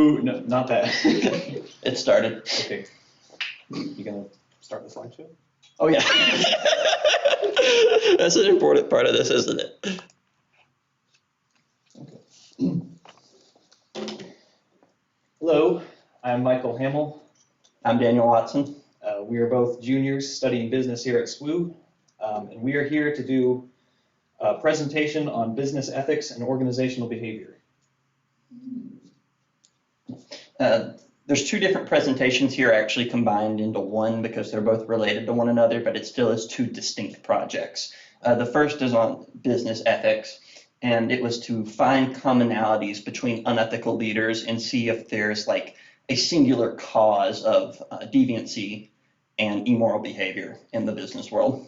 Ooh, no, not that. It started. Okay. You gonna start the slideshow? Oh, yeah. That's an important part of this, isn't it? Hello, I'm Michael Hamill. I'm Daniel Watson. We are both juniors studying business here at SWU, and we are here to do a presentation on business ethics and organizational behavior. There's two different presentations here actually combined into one because they're both related to one another, but it still is two distinct projects. The first is on business ethics, and it was to find commonalities between unethical leaders and see if there's like a singular cause of deviancy and immoral behavior in the business world.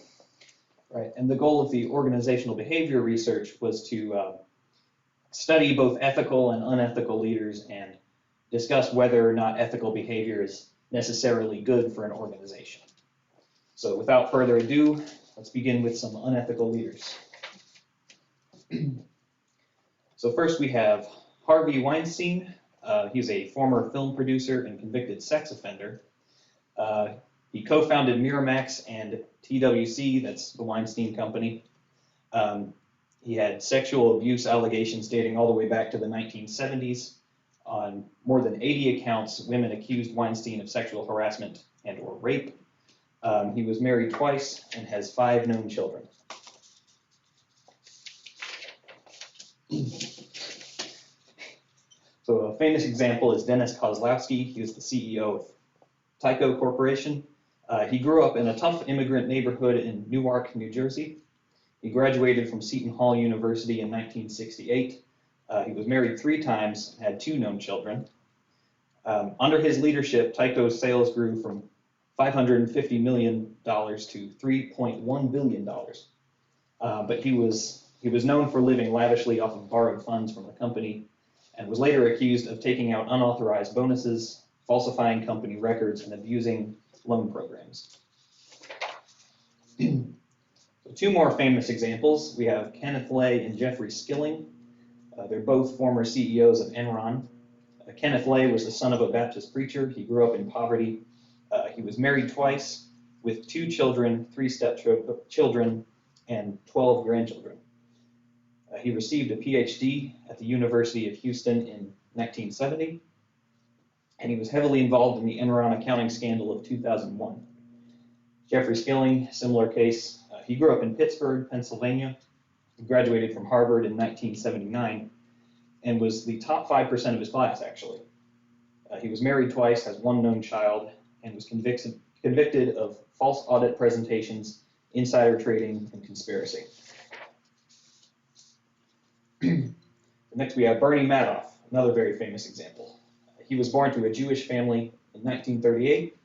Right, and the goal of the organizational behavior research was to study both ethical and unethical leaders and discuss whether or not ethical behavior is necessarily good for an organization. So without further ado, let's begin with some unethical leaders. So first we have Harvey Weinstein. He's a former film producer and convicted sex offender. He co-founded Miramax and TWC, that's the Weinstein Company. He had sexual abuse allegations dating all the way back to the 1970s. On more than 80 accounts, women accused Weinstein of sexual harassment and or rape. He was married twice and has 5 known children. So a famous example is Dennis Kozlowski. He was the CEO of Tyco Corporation. He grew up in a tough immigrant neighborhood in Newark, New Jersey. He graduated from Seton Hall University in 1968. He was married 3 times, had 2 known children. Under his leadership, Tyco's sales grew from $550 million to $3.1 billion. But he was known for living lavishly off of borrowed funds from the company and was later accused of taking out unauthorized bonuses, falsifying company records, and abusing loan programs. So 2 more famous examples. We have Kenneth Lay and Jeffrey Skilling. They're both former CEOs of Enron. Kenneth Lay was the son of a Baptist preacher. He grew up in poverty. He was married twice with 2 children, 3 stepchildren, and 12 grandchildren. He received a PhD at the University of Houston in 1970, and he was heavily involved in the Enron accounting scandal of 2001. Jeffrey Skilling, similar case. He grew up in Pittsburgh, Pennsylvania. He graduated from Harvard in 1979 and was the top 5% of his class, actually. He was married twice, has 1 known child, and was convicted of false audit presentations, insider trading, and conspiracy. Next, we have Bernie Madoff, another very famous example. He was born to a Jewish family in 1938.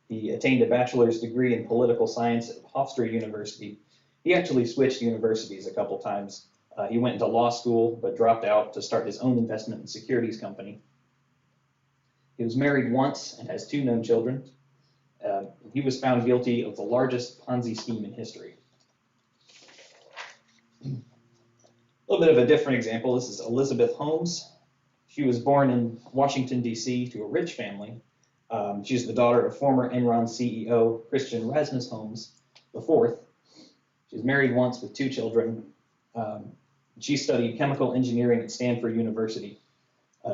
He attained a bachelor's degree in political science at Hofstra University. He actually switched universities a couple times. He went into law school, but dropped out to start his own investment and securities company. He was married once and has 2 known children. He was found guilty of the largest Ponzi scheme in history. A little bit of a different example. This is Elizabeth Holmes. She was born in Washington, D.C. to a rich family. She's the daughter of former Enron CEO Christian Rasmus Holmes IV. She's married once with 2 children. She studied chemical engineering at Stanford University.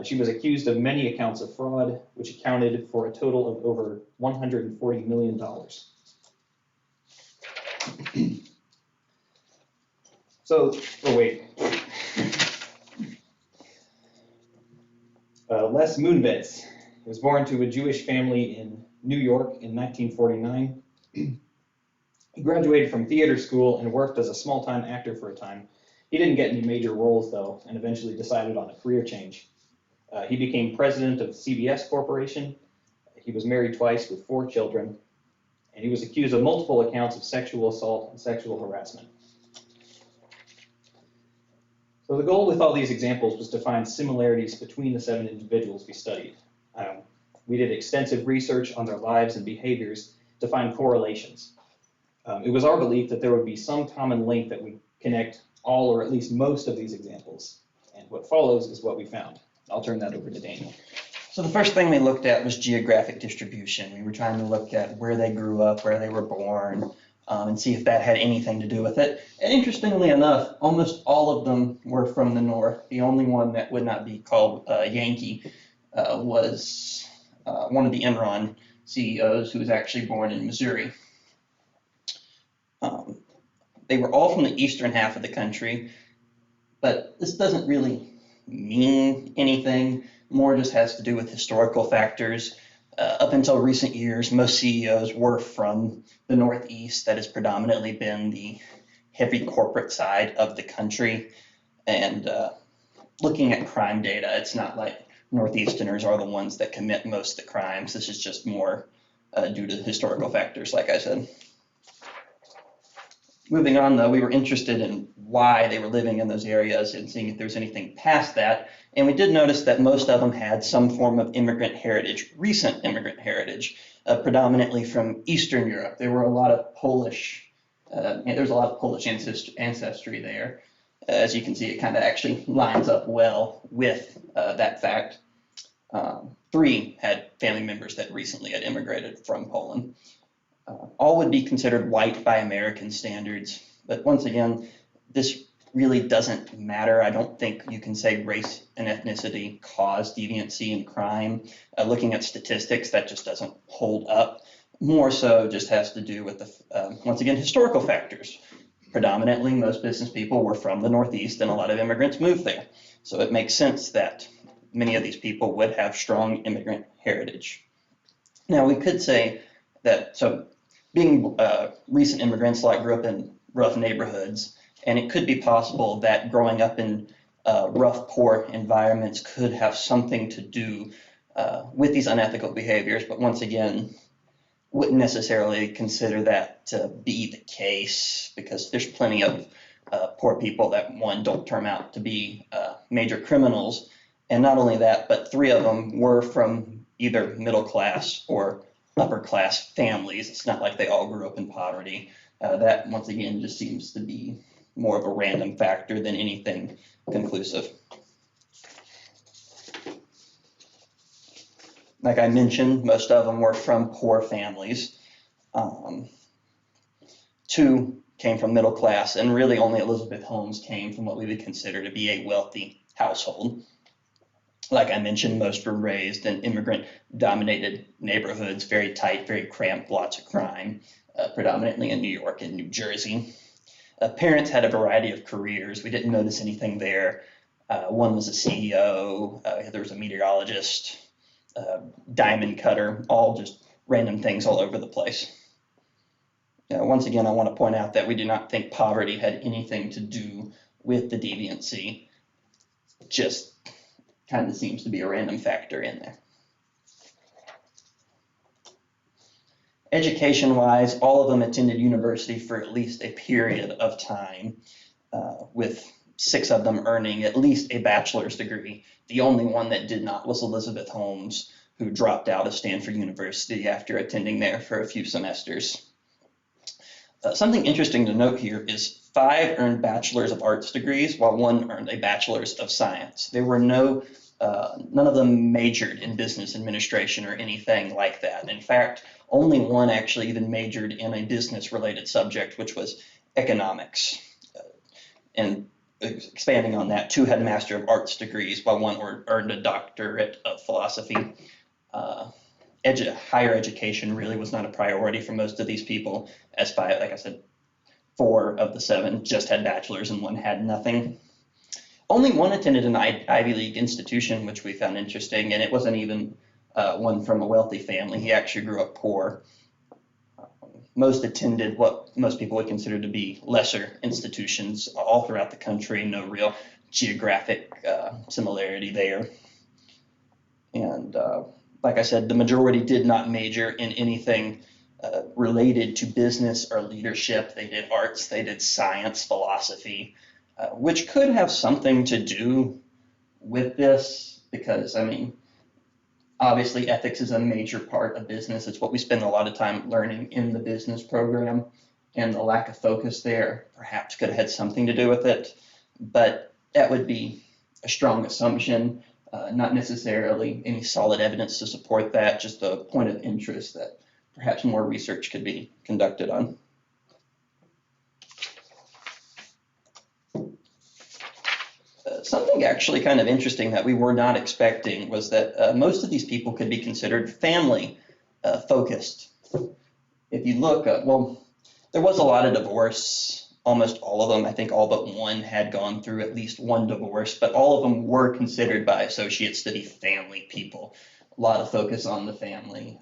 She was accused of many accounts of fraud, which accounted for a total of over $140 million. Les Moonves. He was born to a Jewish family in New York in 1949. He graduated from theater school and worked as a small-time actor for a time. He didn't get any major roles, though, and eventually decided on a career change. He became president of CBS Corporation. He was married twice with 4 children, and he was accused of multiple accounts of sexual assault and sexual harassment. So the goal with all these examples was to find similarities between the 7 individuals we studied. We did extensive research on their lives and behaviors to find correlations. It was our belief that there would be some common link that would connect all or at least most of these examples. And what follows is what we found. I'll turn that over to Daniel. So the first thing we looked at was geographic distribution. We were trying to look at where they grew up, where they were born, and see if that had anything to do with it. And interestingly enough, almost all of them were from the north. The only one that would not be called Yankee was one of the Enron CEOs who was actually born in Missouri. They were all from the eastern half of the country, but this doesn't really mean anything. More just has to do with historical factors. Up until recent years, most CEOs were from the Northeast. That has predominantly been the heavy corporate side of the country. And looking at crime data, it's not like Northeasterners are the ones that commit most of the crimes. This is just more due to historical factors, like I said. Moving on, though, we were interested in why they were living in those areas and seeing if there was anything past that. And we did notice that most of them had some form of immigrant heritage, recent immigrant heritage, predominantly from Eastern Europe. There were a lot of Polish, there's a lot of Polish ancestry there. As you can see, it kind of actually lines up well with that fact. 3 had family members that recently had immigrated from Poland. All would be considered white by American standards, but once again, this really doesn't matter. I don't think you can say race and ethnicity cause deviancy and crime. Looking at statistics, that just doesn't hold up. More so just has to do with the, once again, historical factors. Predominantly, most business people were from the Northeast and a lot of immigrants moved there. So it makes sense that many of these people would have strong immigrant heritage. Now, we could say that, so being recent immigrants like grew up in rough neighborhoods, and it could be possible that growing up in rough, poor environments could have something to do with these unethical behaviors, but once again, wouldn't necessarily consider that to be the case because there's plenty of poor people that, one, don't turn out to be major criminals, and not only that, but 3 of them were from either middle class or upper class families. It's not like they all grew up in poverty. That, once again, just seems to be more of a random factor than anything conclusive. Like I mentioned, most of them were from poor families. 2 came from middle class, and really only Elizabeth Holmes came from what we would consider to be a wealthy household. Like I mentioned, most were raised in immigrant-dominated neighborhoods, very tight, very cramped, lots of crime, predominantly in New York and New Jersey. Parents had a variety of careers. We didn't notice anything there. One was a CEO, there was a meteorologist, diamond cutter, all just random things all over the place. Once again, I want to point out that we do not think poverty had anything to do with the deviancy. Just kind of seems to be a random factor in there. Education-wise, all of them attended university for at least a period of time, with 6 of them earning at least a bachelor's degree. The only one that did not was Elizabeth Holmes, who dropped out of Stanford University after attending there for a few semesters. Something interesting to note here is 5 earned Bachelor's of Arts degrees, while 1 earned a Bachelor's of Science. There were none of them majored in business administration or anything like that. In fact, only 1 actually even majored in a business-related subject, which was economics. And expanding on that, 2 had Master of Arts degrees, while 1 earned a doctorate of philosophy. Higher education really was not a priority for most of these people, as by, like I said, 4 of the 7 just had bachelors and 1 had nothing. Only 1 attended an Ivy League institution, which we found interesting, and it wasn't even one from a wealthy family. He actually grew up poor. Most attended what most people would consider to be lesser institutions all throughout the country, no real geographic similarity there. And like I said, the majority did not major in anything related to business or leadership. They did arts, they did science, philosophy, which could have something to do with this because, I mean, obviously ethics is a major part of business. It's what we spend a lot of time learning in the business program, and the lack of focus there perhaps could have had something to do with it, but that would be a strong assumption. Not necessarily any solid evidence to support that, just a point of interest that perhaps more research could be conducted on. Something actually kind of interesting that we were not expecting was that most of these people could be considered family focused. If you look, well, there was a lot of divorce. Almost all of them, I think all but one, had gone through at least one divorce, but all of them were considered by associates to be family people. A lot of focus on the family.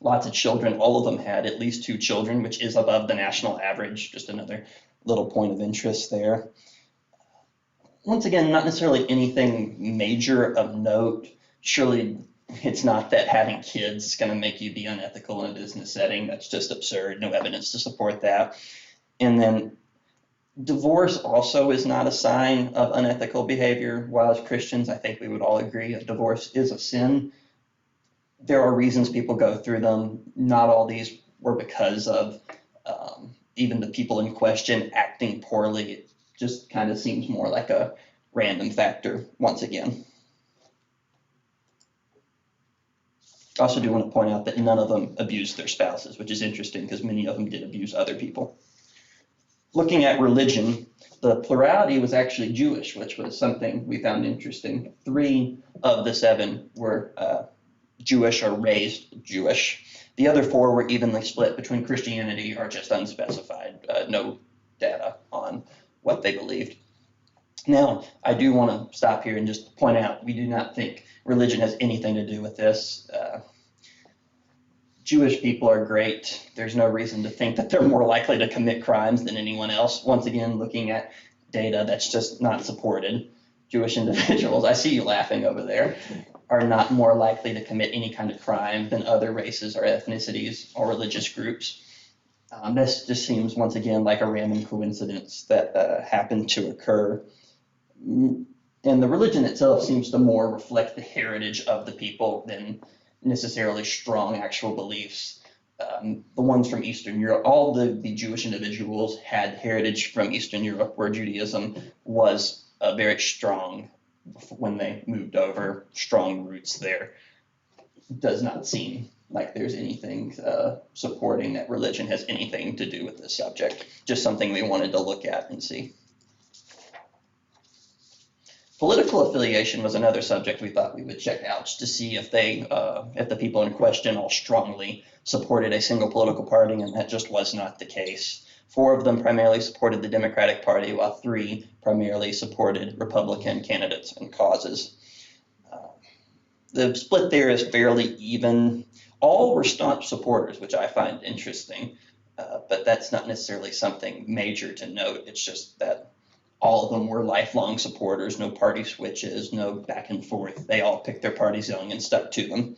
Lots of children. All of them had at least 2 children, which is above the national average. Just another little point of interest there. Once again, not necessarily anything major of note. Surely it's not that having kids is going to make you be unethical in a business setting. That's just absurd. No evidence to support that. And then divorce also is not a sign of unethical behavior. While as Christians, I think we would all agree that divorce is a sin. There are reasons people go through them. Not all these were because of even the people in question acting poorly. It just kind of seems more like a random factor once again. I also do want to point out that none of them abused their spouses, which is interesting because many of them did abuse other people. Looking at religion, the plurality was actually Jewish, which was something we found interesting. 3 of the 7 were Jewish or raised Jewish. The other 4 were evenly split between Christianity or just unspecified. No data on what they believed. Now, I do want to stop here and just point out we do not think religion has anything to do with this. Jewish people are great. There's no reason to think that they're more likely to commit crimes than anyone else. Once again, looking at data that's just not supported. Jewish individuals, I see you laughing over there, are not more likely to commit any kind of crime than other races or ethnicities or religious groups. This just seems, once again, like a random coincidence that happened to occur. And the religion itself seems to more reflect the heritage of the people than necessarily strong actual beliefs. The ones from Eastern Europe, all the Jewish individuals had heritage from Eastern Europe, where Judaism was very strong when they moved over, strong roots there. Does not seem like there's anything supporting that religion has anything to do with this subject. Just something we wanted to look at and see. Political affiliation was another subject we thought we would check out just to see if the people in question all strongly supported a single political party, and that just was not the case. 4 of them primarily supported the Democratic Party, while 3 primarily supported Republican candidates and causes. The split there is fairly even. All were staunch supporters, which I find interesting, but that's not necessarily something major to note. It's just that all of them were lifelong supporters, no party switches, no back and forth. They all picked their parties young and stuck to them.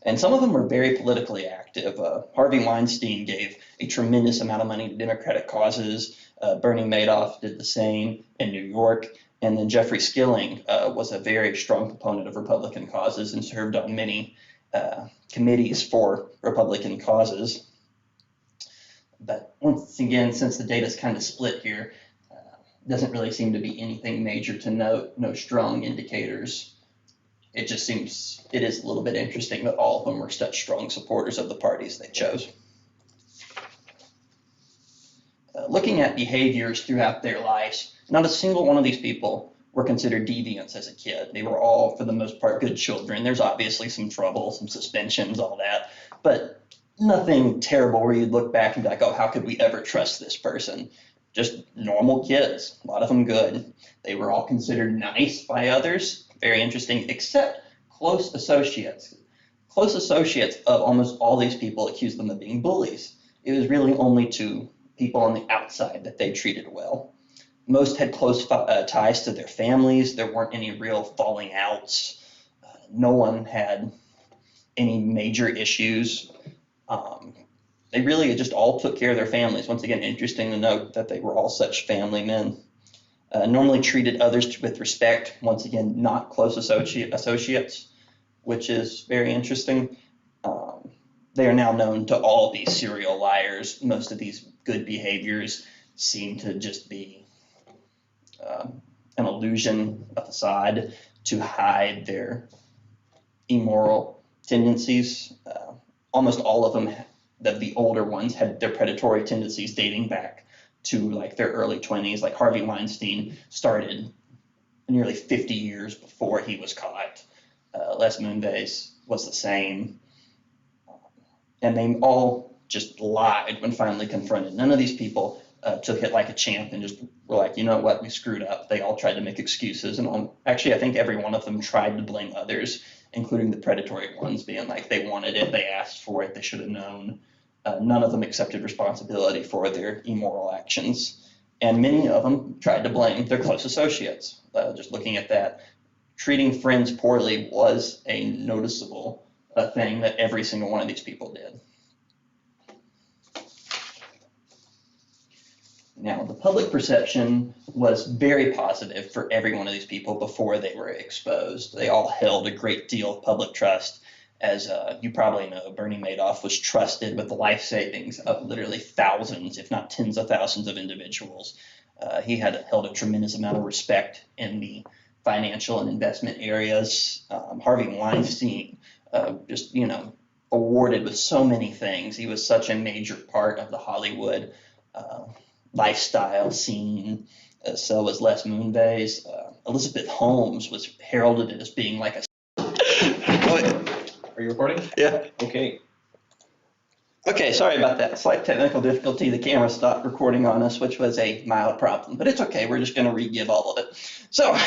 And some of them were very politically active. Harvey Weinstein gave a tremendous amount of money to Democratic causes. Bernie Madoff did the same in New York. And then Jeffrey Skilling was a very strong proponent of Republican causes and served on many committees for Republican causes. But once again, since the data is kind of split here, doesn't really seem to be anything major to note, no strong indicators. It just seems it is a little bit interesting that all of them were such strong supporters of the parties they chose. Looking at behaviors throughout their lives, not a single one of these people were considered deviants as a kid. They were all, for the most part, good children. There's obviously some trouble, some suspensions, all that, but nothing terrible where you'd look back and be like, oh, how could we ever trust this person? Just normal kids, a lot of them good. They were all considered nice by others, very interesting, except close associates. Close associates of almost all these people accused them of being bullies. It was really only to people on the outside that they treated well. Most had close ties to their families. There weren't any real falling outs. No one had any major issues. They really just all took care of their families. Once again, interesting to note that they were all such family men. Normally treated others with respect. Once again, not close associates, which is very interesting. They are now known to all be serial liars. Most of these good behaviors seem to just be an illusion, a facade. to hide their immoral tendencies. Almost all of them, the older ones, had their predatory tendencies dating back to like their early 20s. Like Harvey Weinstein started nearly 50 years before he was caught. Les Moonves was the same. And they all just lied when finally confronted. None of these people took it like a champ and just were like, you know what, we screwed up. They all tried to make excuses. And actually, I think every one of them tried to blame others, including the predatory ones, being like they wanted it, they asked for it, they should have known. None of them accepted responsibility for their immoral actions. And many of them tried to blame their close associates. Just looking at that, treating friends poorly was a noticeable thing that every single one of these people did. Now, the public perception was very positive for every one of these people before they were exposed. They all held a great deal of public trust. As you probably know, Bernie Madoff was trusted with the life savings of literally thousands, if not tens of thousands of individuals. He had held a tremendous amount of respect in the financial and investment areas. Harvey Weinstein, just, awarded with so many things. He was such a major part of the Hollywood lifestyle scene. So was Les Moonves. Elizabeth Holmes was heralded as being like a... Are you recording? Yeah. Okay. Okay, sorry about that. Slight technical difficulty. The camera stopped recording on us, which was a mild problem, but it's okay. We're just going to re-give all of it. So,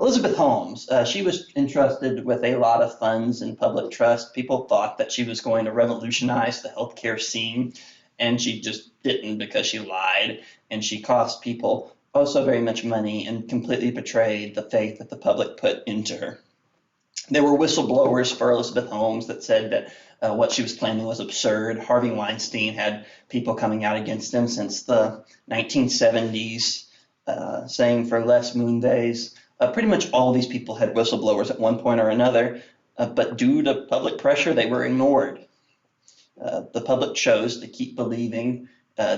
Elizabeth Holmes, she was entrusted with a lot of funds and public trust. People thought that she was going to revolutionize the healthcare scene, and she just didn't, because she lied, and she cost people oh so very much money and completely betrayed the faith that the public put into her. There were whistleblowers for Elizabeth Holmes that said that what she was claiming was absurd. Harvey Weinstein had people coming out against him since the 1970s, saying for Les Moonves. Pretty much all these people had whistleblowers at one point or another, but due to public pressure, they were ignored. The public chose to keep believing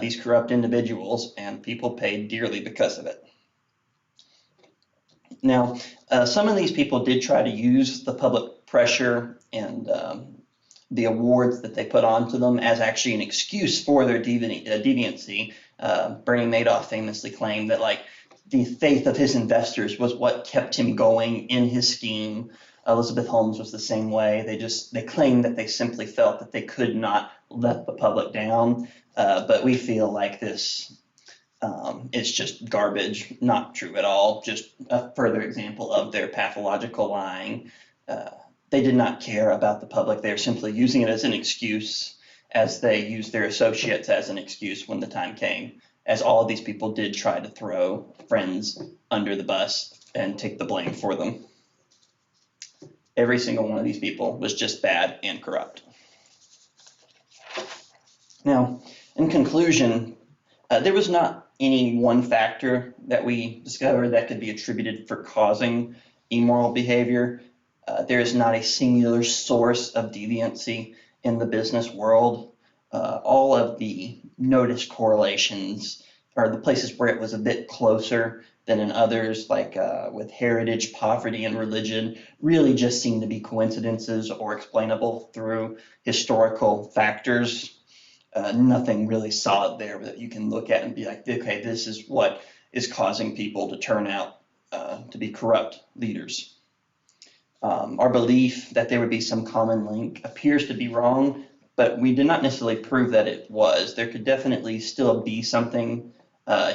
these corrupt individuals, and people paid dearly because of it. Now, some of these people did try to use the public pressure and the awards that they put onto them as actually an excuse for their deviancy. Bernie Madoff famously claimed that the faith of his investors was what kept him going in his scheme. Elizabeth Holmes was the same way. They claimed that they simply felt that they could not let the public down. But we feel like this is just garbage, not true at all. Just a further example of their pathological lying. They did not care about the public. They're simply using it as an excuse, as they used their associates as an excuse when the time came, as all of these people did try to throw friends under the bus and take the blame for them. Every single one of these people was just bad and corrupt. Now, in conclusion, there was not any one factor that we discovered that could be attributed for causing immoral behavior. There is not a singular source of deviancy in the business world. All of the noticed correlations are the places where it was a bit closer than in others, like with heritage, poverty, and religion, really just seem to be coincidences or explainable through historical factors. Nothing really solid there that you can look at and be like, okay, this is what is causing people to turn out to be corrupt leaders. Our belief that there would be some common link appears to be wrong, but we did not necessarily prove that it was. There could definitely still be something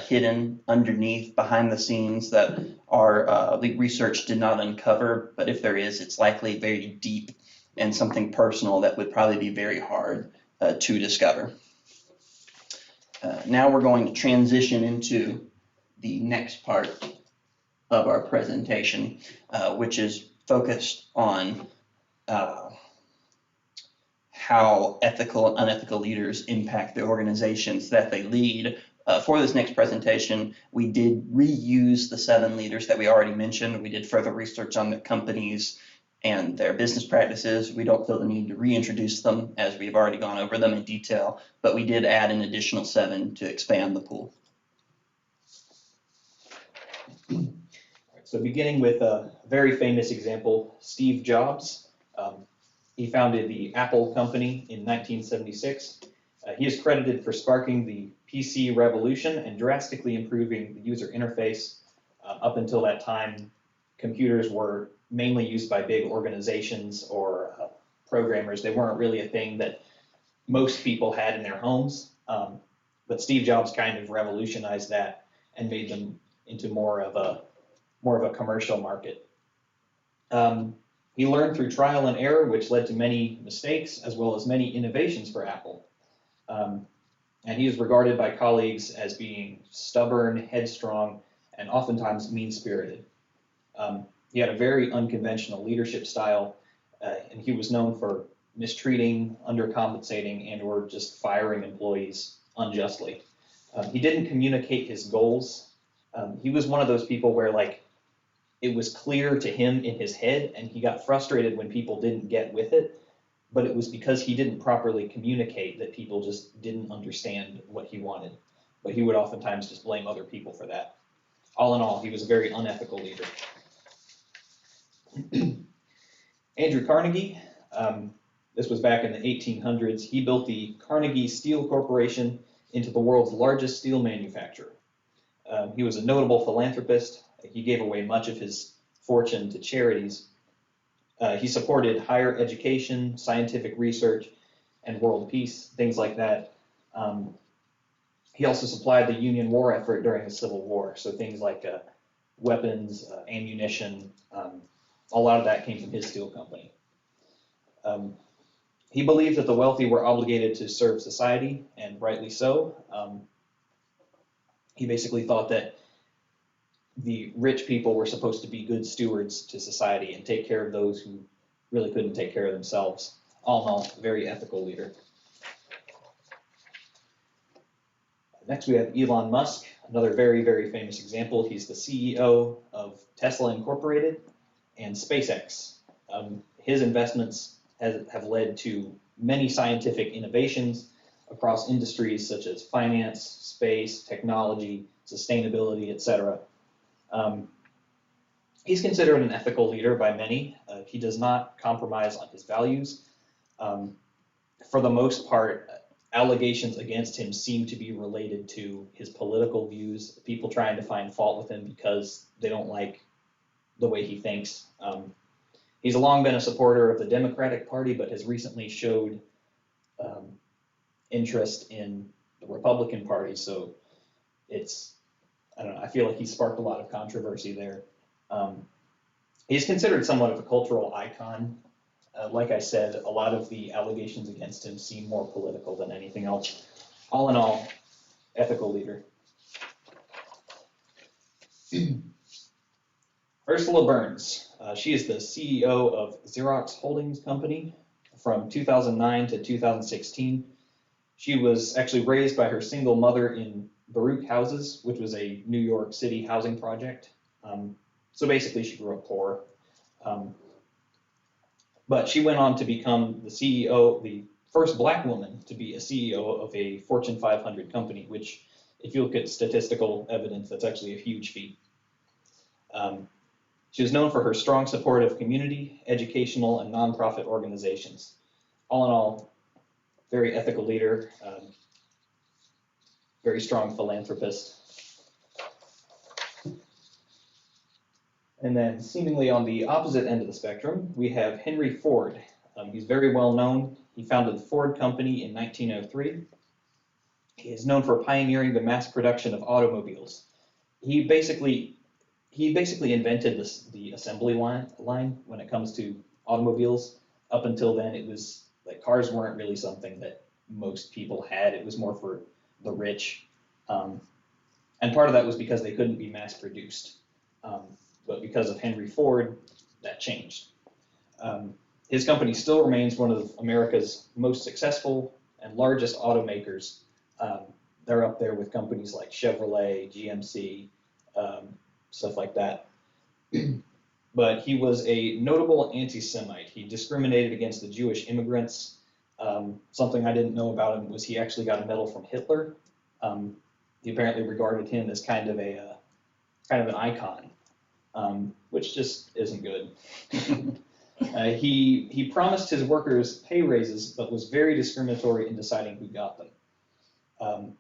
hidden underneath, behind the scenes, that our research did not uncover, but if there is, it's likely very deep and something personal that would probably be very hard to discover. Now we're going to transition into the next part of our presentation, which is focused on how ethical and unethical leaders impact the organizations that they lead. For this next presentation, we did reuse the 7 leaders that we already mentioned. We did further research on their companies and their business practices. We don't feel the need to reintroduce them, as we've already gone over them in detail, but we did add an additional 7 to expand the pool. So beginning with a very famous example, Steve Jobs. He founded the Apple company in 1976. He is credited for sparking the PC revolution and drastically improving the user interface. Up until that time, computers were mainly used by big organizations or programmers. They weren't really a thing that most people had in their homes. But Steve Jobs kind of revolutionized that and made them into more of a commercial market. He learned through trial and error, which led to many mistakes as well as many innovations for Apple. And he is regarded by colleagues as being stubborn, headstrong, and oftentimes mean-spirited. He had a very unconventional leadership style, and he was known for mistreating, undercompensating, and or just firing employees unjustly. He didn't communicate his goals. He was one of those people where it was clear to him in his head, and he got frustrated when people didn't get with it, but it was because he didn't properly communicate that people just didn't understand what he wanted. But he would oftentimes just blame other people for that. All in all, he was a very unethical leader. Andrew Carnegie, this was back in the 1800s. He built the Carnegie Steel Corporation into the world's largest steel manufacturer. He was a notable philanthropist. He gave away much of his fortune to charities. He supported higher education, scientific research, and world peace, things like that. He also supplied the Union war effort during the Civil War, so things like weapons, ammunition, a lot of that came from his steel company. He believed that the wealthy were obligated to serve society, and rightly so. He basically thought that the rich people were supposed to be good stewards to society and take care of those who really couldn't take care of themselves. All in all, a very ethical leader. Next, we have Elon Musk, another very, very famous example. He's the CEO of Tesla Incorporated and SpaceX. His investments have led to many scientific innovations across industries such as finance, space, technology, sustainability, etc. He's considered an ethical leader by many. He does not compromise on his values. For the most part, allegations against him seem to be related to his political views, people trying to find fault with him because they don't like the way he thinks. He's long been a supporter of the Democratic Party, but has recently showed interest in the Republican Party. So I feel like he sparked a lot of controversy there. He's considered somewhat of a cultural icon. Like I said, a lot of the allegations against him seem more political than anything else. All in all, ethical leader. Ursula Burns. She is the CEO of Xerox Holdings Company from 2009 to 2016. She was actually raised by her single mother in Baruch Houses, which was a New York City housing project. So basically, she grew up poor. But she went on to become the CEO, the first black woman to be a CEO of a Fortune 500 company, which, if you look at statistical evidence, that's actually a huge feat. She was known for her strong support of community, educational, and nonprofit organizations. All in all, very ethical leader, very strong philanthropist. And then seemingly on the opposite end of the spectrum, we have Henry Ford. He's very well known. He founded the Ford Company in 1903. He is known for pioneering the mass production of automobiles. He basically invented the assembly line when it comes to automobiles. Up until then, it was like cars weren't really something that most people had. It was more for the rich. And part of that was because they couldn't be mass produced. But because of Henry Ford, that changed. His company still remains one of America's most successful and largest automakers. They're up there with companies like Chevrolet, GMC, stuff like that. But he was a notable anti-Semite. He discriminated against the Jewish immigrants. Something I didn't know about him was he actually got a medal from Hitler. He apparently regarded him as kind of an icon. which just isn't good. He promised his workers pay raises, but was very discriminatory in deciding who got them.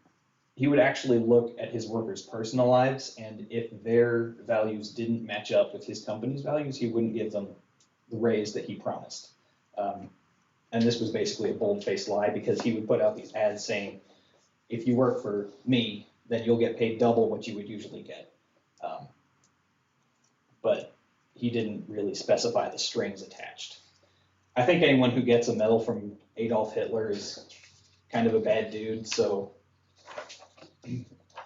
He would actually look at his workers' personal lives, and if their values didn't match up with his company's values, he wouldn't give them the raise that he promised. And this was basically a bold-faced lie, because he would put out these ads saying, if you work for me, then you'll get paid double what you would usually get. But he didn't really specify the strings attached. I think anyone who gets a medal from Adolf Hitler is kind of a bad dude, so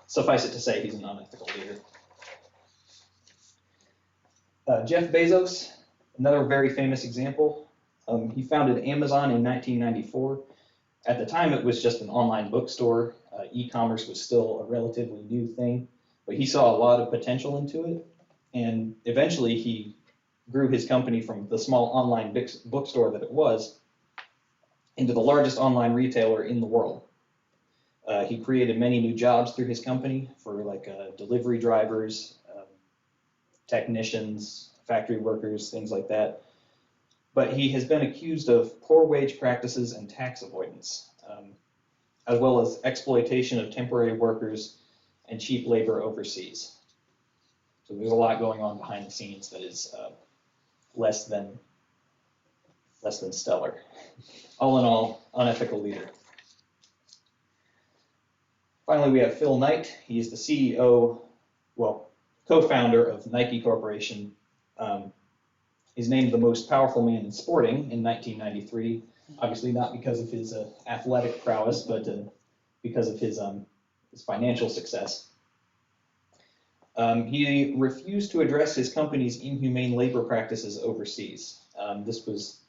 suffice it to say he's an unethical leader. Jeff Bezos, another very famous example. He founded Amazon in 1994. At the time, it was just an online bookstore. E-commerce was still a relatively new thing, but he saw a lot of potential into it. And eventually he grew his company from the small online bookstore that it was into the largest online retailer in the world. He created many new jobs through his company for delivery drivers, technicians, factory workers, things like that. But he has been accused of poor wage practices and tax avoidance, as well as exploitation of temporary workers and cheap labor overseas. So there's a lot going on behind the scenes that is less than stellar. All in all, unethical leader. Finally, we have Phil Knight. He is the CEO, co-founder of Nike Corporation. He's named the most powerful man in sporting in 1993. Obviously not because of his athletic prowess, but because of his financial success. He refused to address his company's inhumane labor practices overseas. This was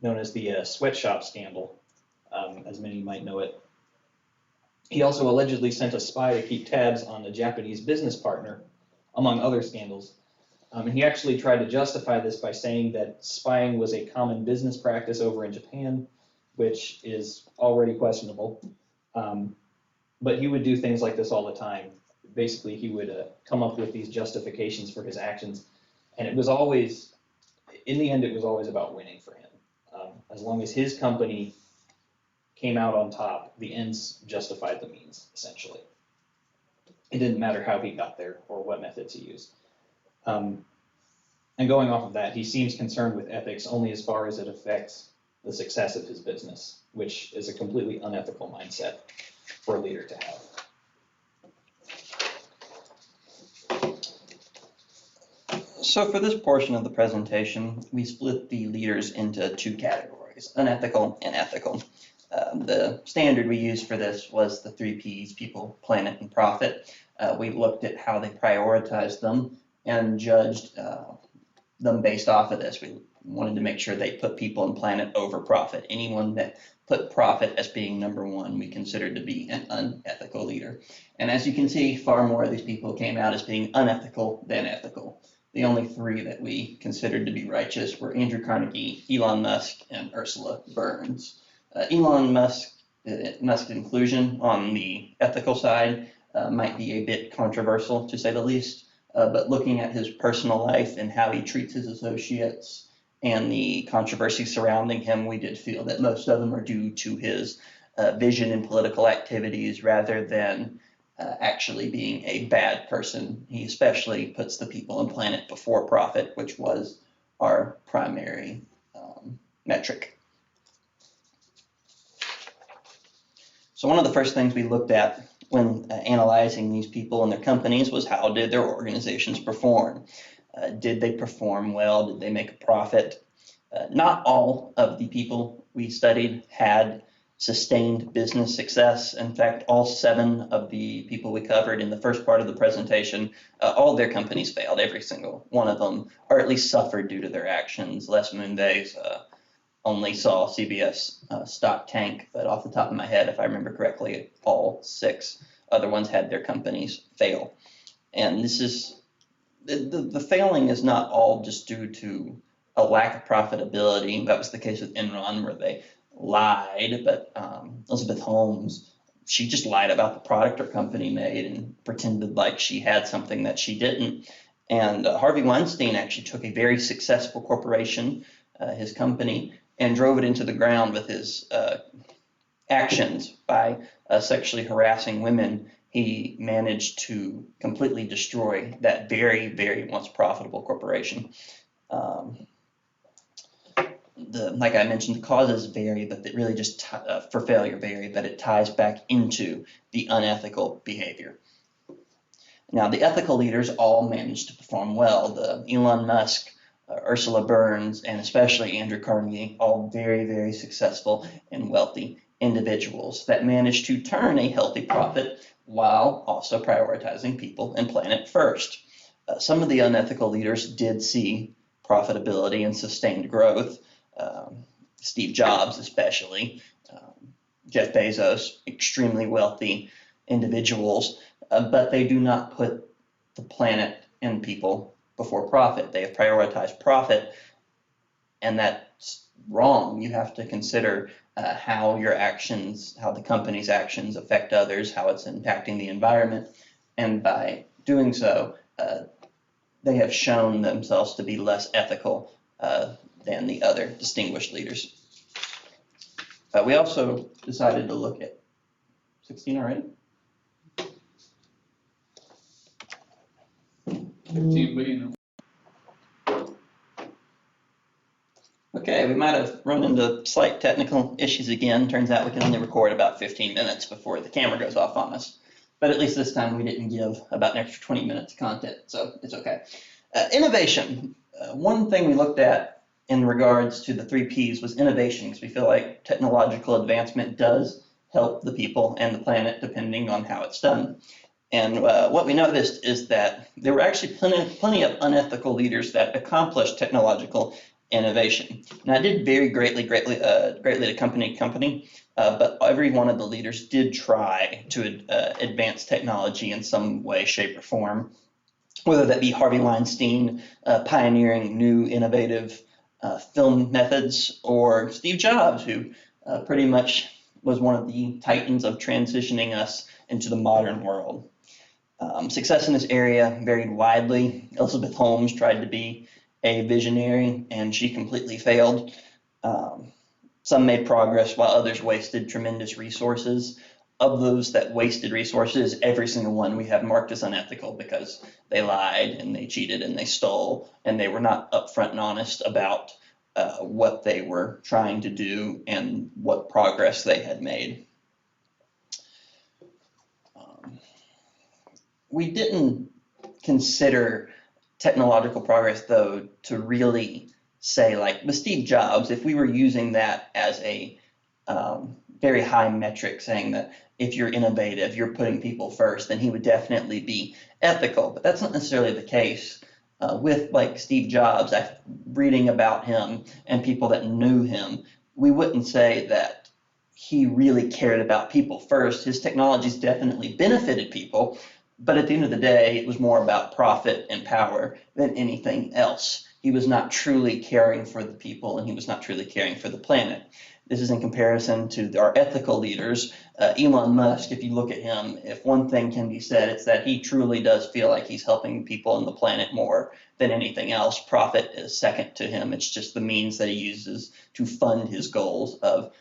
known as the sweatshop scandal, as many might know it. He also allegedly sent a spy to keep tabs on a Japanese business partner, among other scandals. And he actually tried to justify this by saying that spying was a common business practice over in Japan, which is already questionable. But he would do things like this all the time. Basically, he would come up with these justifications for his actions, and it was always, in the end, it was always about winning for him. As long as his company came out on top, the ends justified the means, essentially. It didn't matter how he got there or what methods he used. And going off of that, he seems concerned with ethics only as far as it affects the success of his business, which is a completely unethical mindset for a leader to have. So for this portion of the presentation, we split the leaders into two categories, unethical and ethical. The standard we used for this was the 3 Ps, people, planet, and profit. We looked at how they prioritized them and judged them based off of this. We wanted to make sure they put people and planet over profit. Anyone that put profit as being number one, we considered to be an unethical leader. And as you can see, far more of these people came out as being unethical than ethical. The only 3 that we considered to be righteous were Andrew Carnegie, Elon Musk, and Ursula Burns. Elon Musk's inclusion on the ethical side might be a bit controversial, to say the least, but looking at his personal life and how he treats his associates and the controversy surrounding him, we did feel that most of them are due to his vision in political activities rather than actually being a bad person. He especially puts the people and planet before profit, which was our primary metric. So one of the first things we looked at when analyzing these people and their companies was how did their organizations perform? Did they perform well? Did they make a profit? Not all of the people we studied had sustained business success. In fact, all 7 of the people we covered in the first part of the presentation, all their companies failed, every single one of them, or at least suffered due to their actions. Les Moonves only saw CBS stock tank, but off the top of my head, if I remember correctly, all 6 other ones had their companies fail. And this is, the failing is not all just due to a lack of profitability. That was the case with Enron, where they lied, but Elizabeth Holmes, she just lied about the product her company made and pretended like she had something that she didn't. And Harvey Weinstein actually took a very successful corporation, his company, and drove it into the ground with his actions by sexually harassing women. He managed to completely destroy that very, very once profitable corporation. Like I mentioned, the causes vary, but it really just for failure vary, but it ties back into the unethical behavior. Now, the ethical leaders all managed to perform well. The Elon Musk, Ursula Burns, and especially Andrew Carnegie, all very, very successful and wealthy individuals that managed to turn a healthy profit while also prioritizing people and planet first. Some of the unethical leaders did see profitability and sustained growth. Steve Jobs, especially, Jeff Bezos, extremely wealthy individuals, but they do not put the planet and people before profit. They have prioritized profit, and that's wrong. You have to consider how your actions, how the company's actions affect others, how it's impacting the environment, and by doing so, they have shown themselves to be less ethical than the other distinguished leaders. We also decided to look at 16 already? 15 billion. Okay, we might have run into slight technical issues again. Turns out we can only record about 15 minutes before the camera goes off on us. But at least this time we didn't give about an extra 20 minutes of content, so it's okay. Innovation. One thing we looked at in regards to the 3 Ps was innovation, because we feel like technological advancement does help the people and the planet depending on how it's done. And what we noticed is that there were actually plenty of unethical leaders that accomplished technological innovation. Now, it did vary greatly to company to company, but every one of the leaders did try to advance technology in some way, shape, or form, whether that be Harvey Weinstein pioneering new innovative film methods, or Steve Jobs, who pretty much was one of the titans of transitioning us into the modern world. Success in this area varied widely. Elizabeth Holmes tried to be a visionary, and she completely failed. Some made progress while others wasted tremendous resources. Of those that wasted resources, every single one we have marked as unethical because they lied and they cheated and they stole, and they were not upfront and honest about what they were trying to do and what progress they had made. We didn't consider technological progress, though, to really say, like with Steve Jobs, if we were using that as a very high metric, saying that if you're innovative, you're putting people first, then he would definitely be ethical. But that's not necessarily the case. With like Steve Jobs, reading about him and people that knew him, we wouldn't say that he really cared about people first. His technologies definitely benefited people, but at the end of the day, it was more about profit and power than anything else. He was not truly caring for the people, and he was not truly caring for the planet. This is in comparison to our ethical leaders. Elon Musk, if you look at him, if one thing can be said, it's that he truly does feel like he's helping people and the planet more than anything else. Profit is second to him. It's just the means that he uses to fund his goals of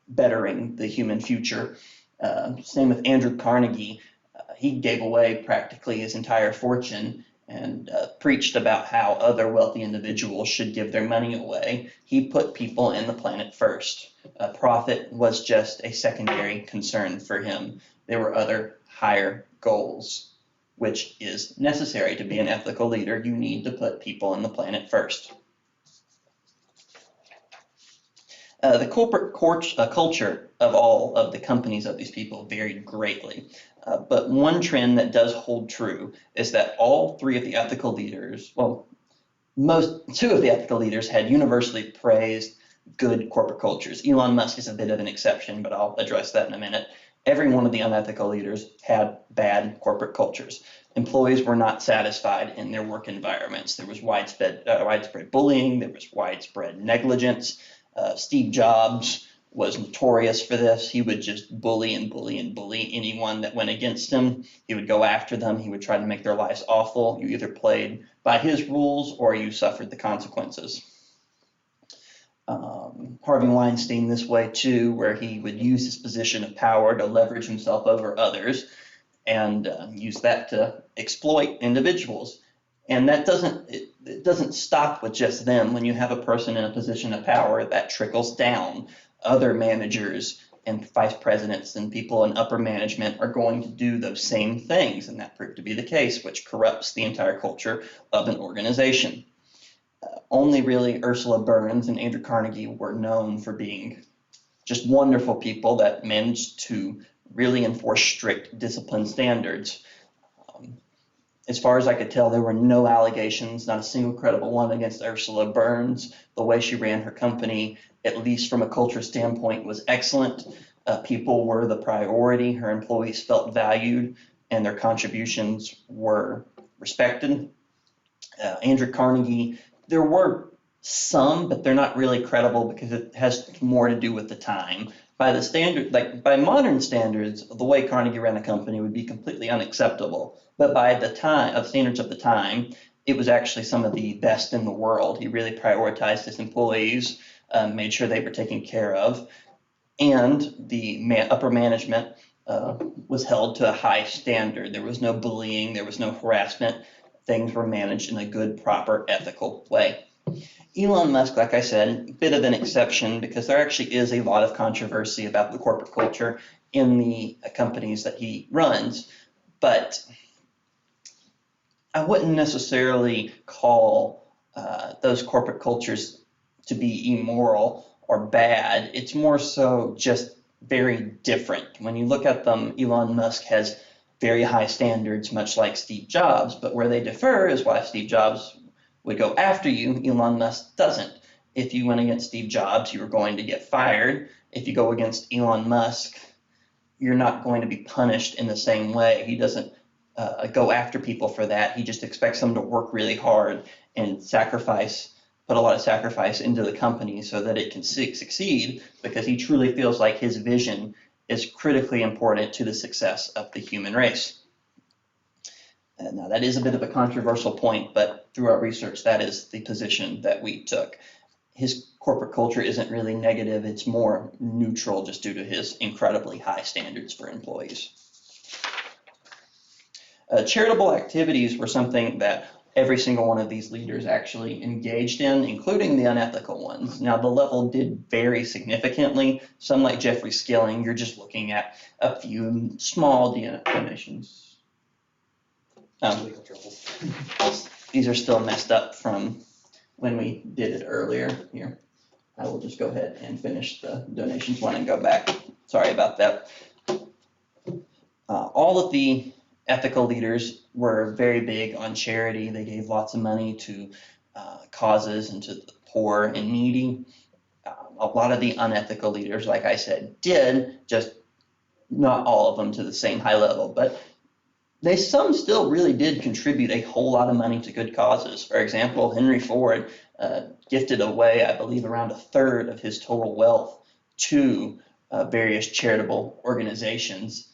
bettering the human future. Same with Andrew Carnegie. He gave away practically his entire fortune and preached about how other wealthy individuals should give their money away. He put people and the planet first. Profit was just a secondary concern for him. There were other higher goals, which is necessary to be an ethical leader. You need to put people and the planet first. The corporate culture of all of the companies of these people varied greatly. But one trend that does hold true is that all 3 of the ethical leaders, well, 2 of the ethical leaders had universally praised good corporate cultures. Elon Musk is a bit of an exception, but I'll address that in a minute. Every one of the unethical leaders had bad corporate cultures. Employees were not satisfied in their work environments. There was widespread bullying. There was widespread negligence. Steve Jobs was notorious for this. He would just bully and bully and bully anyone that went against him. He would go after them. He would try to make their lives awful. You either played by his rules or you suffered the consequences. Harvey Weinstein this way too, where he would use his position of power to leverage himself over others and use that to exploit individuals. And that it doesn't stop with just them. When you have a person in a position of power, that trickles down. Other managers and vice presidents and people in upper management are going to do those same things, and that proved to be the case, which corrupts the entire culture of an organization. Only really Ursula Burns and Andrew Carnegie were known for being just wonderful people that managed to really enforce strict discipline standards. As far as I could tell, there were no allegations, not a single credible one against Ursula Burns. The way she ran her company, at least from a culture standpoint, was excellent. People were the priority. Her employees felt valued and their contributions were respected. Andrew Carnegie, there were some, but they're not really credible because it has more to do with the time. By the standard, like by modern standards, the way Carnegie ran a company would be completely unacceptable. But by the time of standards of the time, it was actually some of the best in the world. He really prioritized his employees, made sure they were taken care of, and the upper management was held to a high standard. There was no bullying, there was no harassment. Things were managed in a good, proper, ethical way. Elon Musk, like I said, a bit of an exception because there actually is a lot of controversy about the corporate culture in the companies that he runs, but I wouldn't necessarily call those corporate cultures to be immoral or bad. It's more so just very different. When you look at them, Elon Musk has very high standards, much like Steve Jobs, but where they differ is why Steve Jobs would go after you, Elon Musk doesn't. If you went against Steve Jobs, you were going to get fired. If you go against Elon Musk, you're not going to be punished in the same way. He doesn't go after people for that. He just expects them to work really hard and put a lot of sacrifice into the company so that it can succeed, because he truly feels like his vision is critically important to the success of the human race. Now, that is a bit of a controversial point, but through our research, that is the position that we took. His corporate culture isn't really negative. It's more neutral just due to his incredibly high standards for employees. Charitable activities were something that every single one of these leaders actually engaged in, including the unethical ones. Now, the level did vary significantly. Some, like Jeffrey Skilling, you're just looking at a few small donations. Legal trouble. These are still messed up from when we did it earlier. Here, I will just go ahead and finish the donations one and go back. Sorry about that. All of the ethical leaders were very big on charity. They gave lots of money to causes and to the poor and needy. A lot of the unethical leaders, like I said, did, just not all of them to the same high level, but some still really did contribute a whole lot of money to good causes. For example, Henry Ford gifted away, I believe, around a third of his total wealth to various charitable organizations.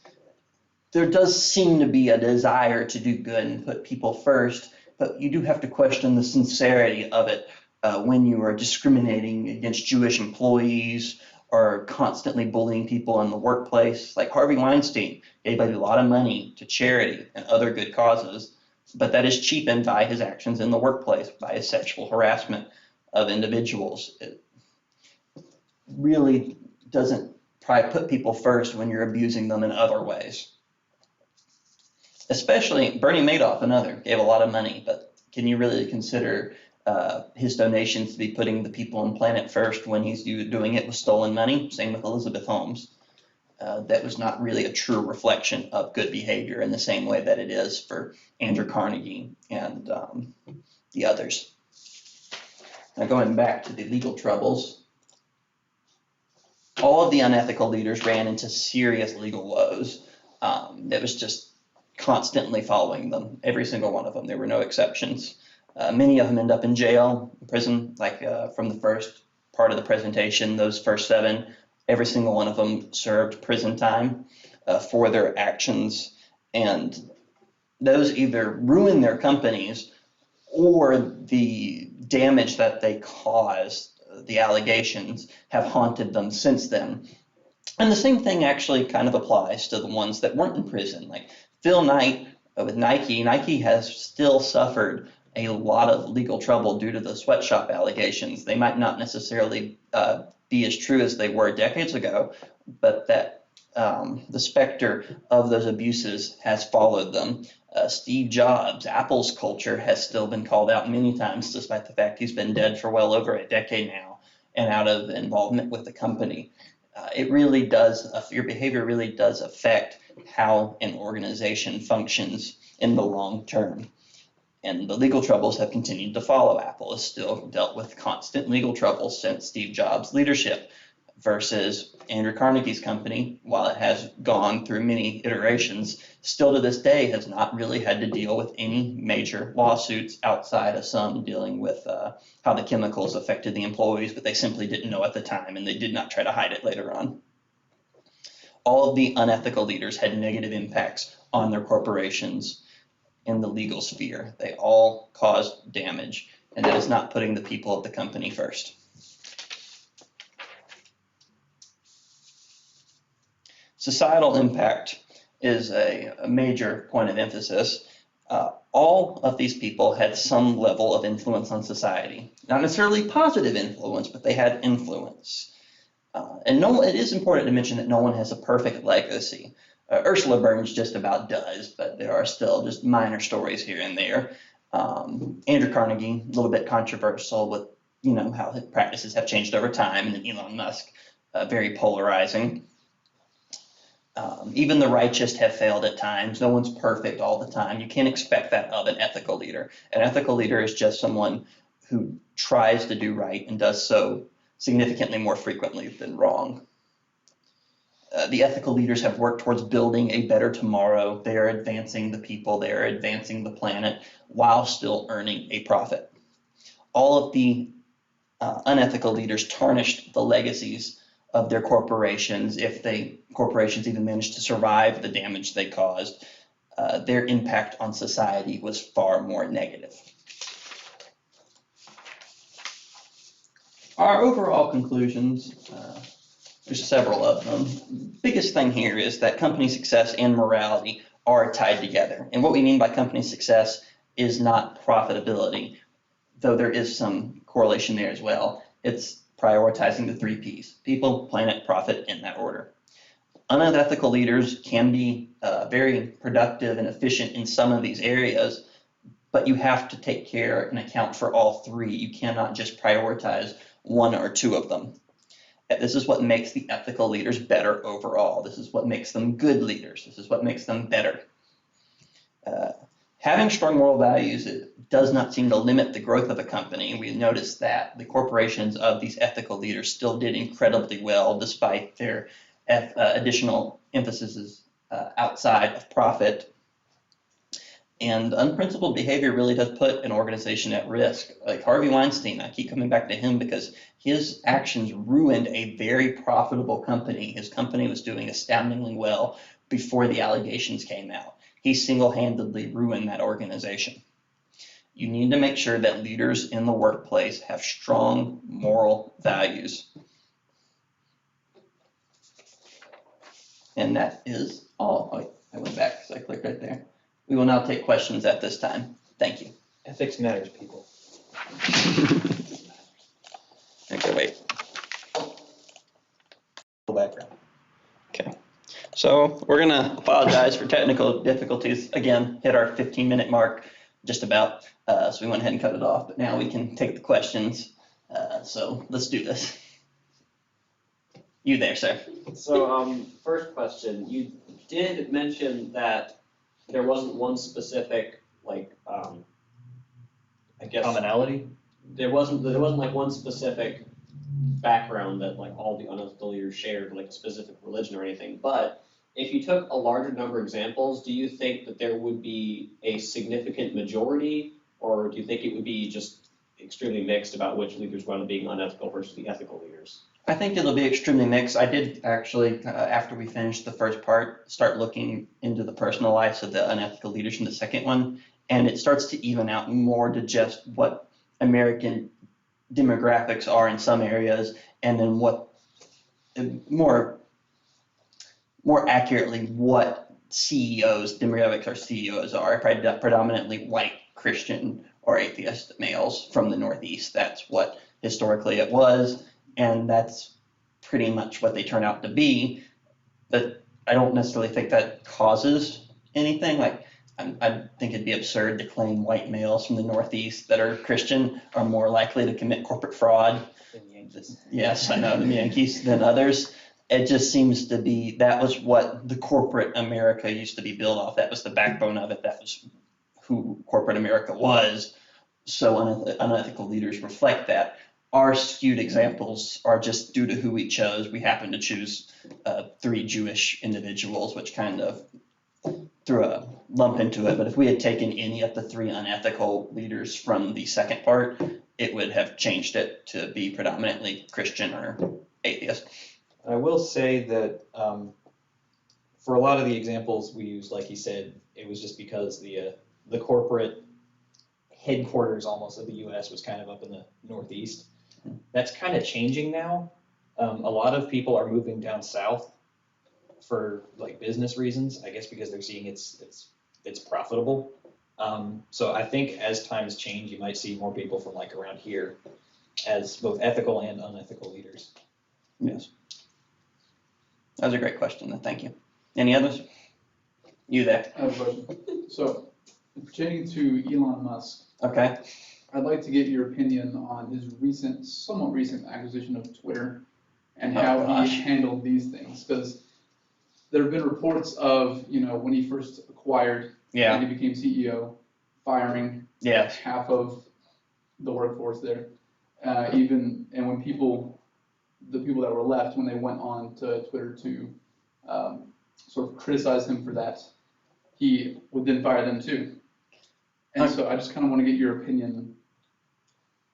There does seem to be a desire to do good and put people first, but you do have to question the sincerity of it when you are discriminating against Jewish employees or constantly bullying people in the workplace. Like Harvey Weinstein gave a lot of money to charity and other good causes, but that is cheapened by his actions in the workplace, by his sexual harassment of individuals. It really doesn't probably put people first when you're abusing them in other ways. Especially Bernie Madoff, another, gave a lot of money, but can you really consider his donations to be putting the people on planet first when he's doing it with stolen money? Same with Elizabeth Holmes. That was not really a true reflection of good behavior in the same way that it is for Andrew Carnegie and the others. Now, going back to the legal troubles, all of the unethical leaders ran into serious legal woes. That was just constantly following them, every single one of them. There were no exceptions. Many of them end up in jail, prison, like from the first part of the presentation, those first 7 Every single one of them served prison time for their actions, and those either ruined their companies or the damage that they caused, the allegations, have haunted them since then. And the same thing actually kind of applies to the ones that weren't in prison. Like Phil Knight with Nike, Nike has still suffered a lot of legal trouble due to the sweatshop allegations. They might not necessarily be as true as they were decades ago, but that the specter of those abuses has followed them. Steve Jobs, Apple's culture has still been called out many times, despite the fact he's been dead for well over a decade now and out of involvement with the company. It really does, your behavior really does affect how an organization functions in the long term. And the legal troubles have continued to follow. Apple has still dealt with constant legal troubles since Steve Jobs' leadership, versus Andrew Carnegie's company, while it has gone through many iterations, still to this day has not really had to deal with any major lawsuits outside of some dealing with how the chemicals affected the employees, but they simply didn't know at the time and they did not try to hide it later on. All of the unethical leaders had negative impacts on their corporations in the legal sphere. They all caused damage, and that is not putting the people of the company first. Societal impact is a major point of emphasis. All of these people had some level of influence on society. Not necessarily positive influence, but they had influence. And it is important to mention that no one has a perfect legacy. Ursula Burns just about does, but there are still just minor stories here and there. Andrew Carnegie, a little bit controversial with how his practices have changed over time, and then Elon Musk, very polarizing. Even the righteous have failed at times. No one's perfect all the time. You can't expect that of an ethical leader. An ethical leader is just someone who tries to do right and does so significantly more frequently than wrong. The ethical leaders have worked towards building a better tomorrow. They are advancing the people. They are advancing the planet while still earning a profit. All of the unethical leaders tarnished the legacies of their corporations. If corporations even managed to survive the damage they caused, their impact on society was far more negative. Our overall conclusions, there's several of them. Biggest thing here is that company success and morality are tied together. And what we mean by company success is not profitability, though there is some correlation there as well. It's prioritizing the 3 Ps: people, planet, profit, in that order. Unethical leaders can be very productive and efficient in some of these areas, but you have to take care and account for all 3. You cannot just prioritize 1 or 2 of them. This is what makes the ethical leaders better overall. This is what makes them good leaders. This is what makes them better. Having strong moral values, it does not seem to limit the growth of a company. We noticed that the corporations of these ethical leaders still did incredibly well despite their additional emphases outside of profit. And unprincipled behavior really does put an organization at risk. Like Harvey Weinstein, I keep coming back to him because his actions ruined a very profitable company. His company was doing astoundingly well before the allegations came out. He single-handedly ruined that organization. You need to make sure that leaders in the workplace have strong moral values. And that is all. Oh, I went back because I clicked right there. We will now take questions at this time. Thank you. Ethics matters, people. Okay, wait. Background. Okay. So we're going to apologize for technical difficulties. Again, hit our 15-minute mark just about. So we went ahead and cut it off. But now we can take the questions. So let's do this. You there, sir. So first question. You did mention that there wasn't one specific, like, I guess Commonality? there wasn't like one specific background that like all the unethical leaders shared, like a specific religion or anything. But if you took a larger number of examples, do you think that there would be a significant majority, or do you think it would be just extremely mixed about which leaders wound up being unethical versus the ethical leaders? I think it'll be extremely mixed. I did actually, after we finished the first part, start looking into the personal lives of the unethical leaders in the second one, and it starts to even out more to just what American demographics are in some areas, and then what more accurately what demographics our CEOs are, predominantly white Christian or atheist males from the Northeast. That's what historically it was, and that's pretty much what they turn out to be. But I don't necessarily think that causes anything. Like, I think it'd be absurd to claim white males from the Northeast that are Christian are more likely to commit corporate fraud. Yes, I know, the Yankees than others. It just seems to be, that was what the corporate America used to be built off. That was the backbone of it. That was who corporate America was. So unethical leaders reflect that. Our skewed examples are just due to who we chose. We happen to choose 3 Jewish individuals, which kind of threw a lump into it. But if we had taken any of the 3 unethical leaders from the second part, it would have changed it to be predominantly Christian or atheist. I will say that for a lot of the examples we used, like he said, it was just because the corporate headquarters almost of the U.S. was kind of up in the Northeast. That's kind of changing now. A lot of people are moving down south for like business reasons, I guess because they're seeing it's profitable. So I think as times change, you might see more people from like around here as both ethical and unethical leaders. Yes. That was a great question, though. Thank you. Any others? You there? I have a question. So, pertaining to Elon Musk, Okay. I'd like to get your opinion on his somewhat recent acquisition of Twitter and Oh, how gosh. he handled these things. Because there have been reports of, when he first acquired Yeah. and he became CEO, firing Yes. half of the workforce there. And when the people that were left, when they went on to Twitter to sort of criticize him for that, he would then fire them too. And so I just kind of want to get your opinion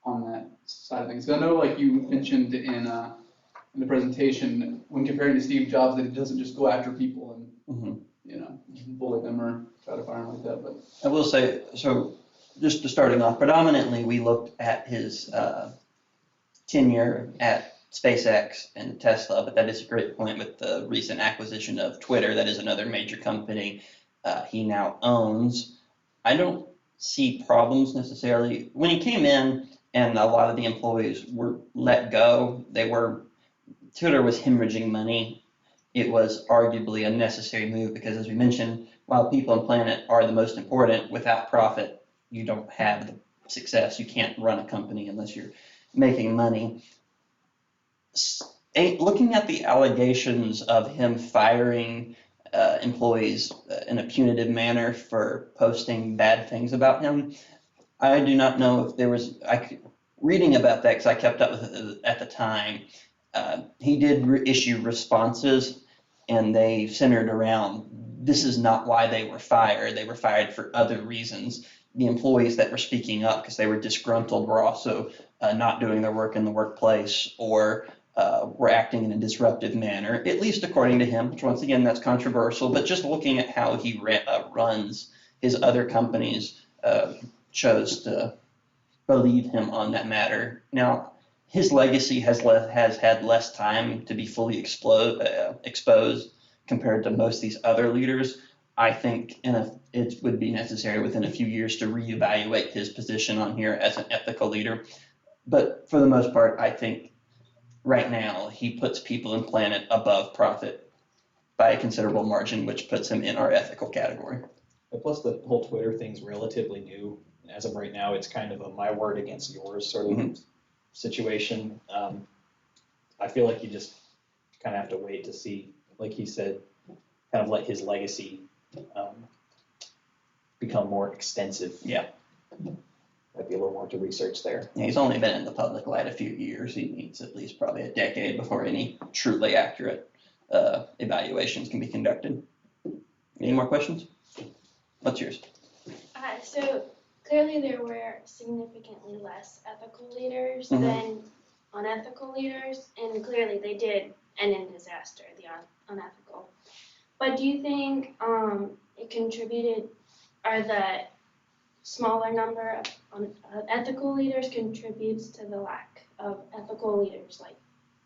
on that side of things. 'Cause I know, like you mentioned in the presentation, when comparing to Steve Jobs, that he doesn't just go after people and bully them or try to fire them like that. But I will say, so just to starting off, predominantly we looked at his tenure at SpaceX and Tesla, but that is a great point with the recent acquisition of Twitter. That is another major company he now owns. I don't see problems necessarily. When he came in and a lot of the employees were let go, Twitter was hemorrhaging money. It was arguably a necessary move because, as we mentioned, while people and planet are the most important, without profit, you don't have the success. You can't run a company unless you're making money. Looking at the allegations of him firing employees in a punitive manner for posting bad things about him, I do not know if there was, reading about that because I kept up with it at the time, he did issue responses and they centered around, this is not why they were fired. They were fired for other reasons. The employees that were speaking up because they were disgruntled were also not doing their work in the workplace or were acting in a disruptive manner, at least according to him, which once again, that's controversial, but just looking at how he runs his other companies, chose to believe him on that matter. Now, his legacy has had less time to be fully exposed compared to most of these other leaders. I think it would be necessary within a few years to reevaluate his position on here as an ethical leader. But for the most part, I think right now he puts people and planet above profit by a considerable margin, which puts him in our ethical category. And plus, the whole Twitter thing's relatively new. As of right now, it's kind of a my word against yours sort of situation. I feel like you just kind of have to wait to see, like he said, kind of let his legacy become more extensive. Yeah. Might be a little more to research there. Yeah, he's only been in the public light a few years. He needs at least probably a decade before any truly accurate evaluations can be conducted. Any more questions? What's yours? So clearly there were significantly less ethical leaders Mhm. than unethical leaders, and clearly they did end in disaster, the unethical. But do you think it contributed, or the smaller number of ethical leaders contributes to the lack of ethical leaders, like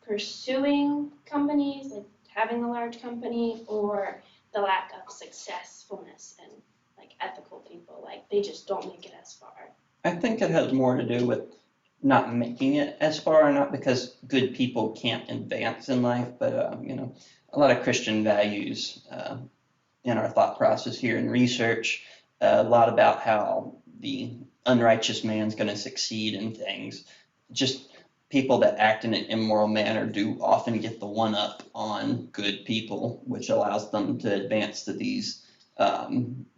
pursuing companies, like having a large company, or the lack of successfulness in like ethical people, like they just don't make it as far? I think it has more to do with not making it as far, not because good people can't advance in life, but a lot of Christian values in our thought process here in research, a lot about how the unrighteous man's going to succeed in things. Just people that act in an immoral manner do often get the one up on good people, which allows them to advance to these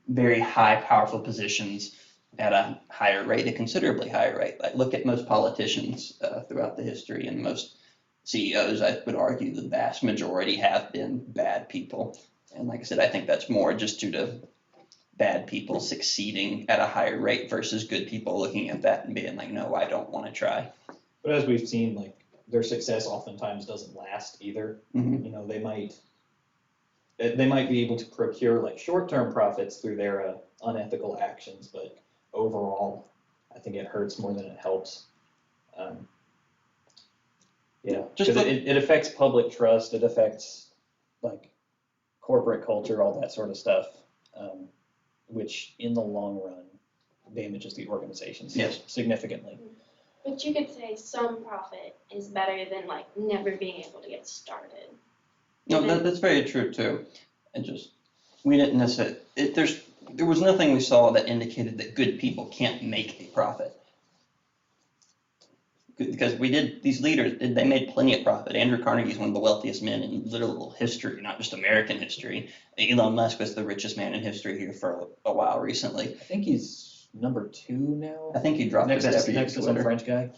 very high, powerful positions at a higher rate, a considerably higher rate. Like look at most politicians throughout the history, and most CEOs, I would argue the vast majority have been bad people. And like I said, I think that's more just due to bad people succeeding at a higher rate versus good people looking at that and being like, no, I don't want to try. But as we've seen, like their success oftentimes doesn't last either. Mhm. You know, they might be able to procure like short-term profits through their unethical actions, but overall, I think it hurts more than it helps. Yeah, Just because it affects public trust. It affects like corporate culture, all that sort of stuff, which in the long run damages the organizations Yes. significantly. But you could say some profit is better than like never being able to get started. No, that's very true too. And just we didn't necessarily. There was nothing we saw that indicated that good people can't make a profit. Because these leaders, they made plenty of profit. Andrew Carnegie is one of the wealthiest men in literal history, not just American history. Elon Musk was the richest man in history here for a while recently. I think he's number 2 now. I think he dropped Next it to after some Twitter. French guy.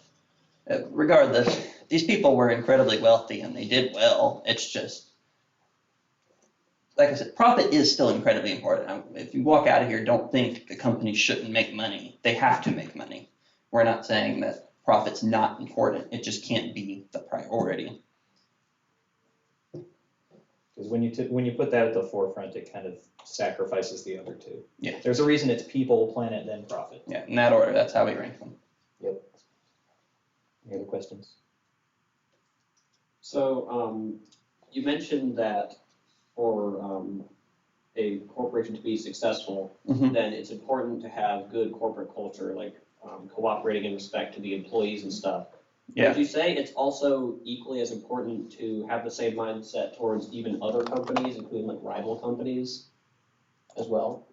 Regardless, these people were incredibly wealthy and they did well. It's just, like I said, profit is still incredibly important. If you walk out of here, don't think the company shouldn't make money. They have to make money. We're not saying that profit's not important. It just can't be the priority. Because when you put that at the forefront, it kind of sacrifices the other two. Yeah. There's a reason it's people, planet, then profit. Yeah, in that order, that's how we rank them. Yep. Any other questions? So, you mentioned that for a corporation to be successful, Mhm. then it's important to have good corporate culture, like cooperating in respect to the employees and stuff. Yeah. Would you say it's also equally as important to have the same mindset towards even other companies, including like rival companies as well?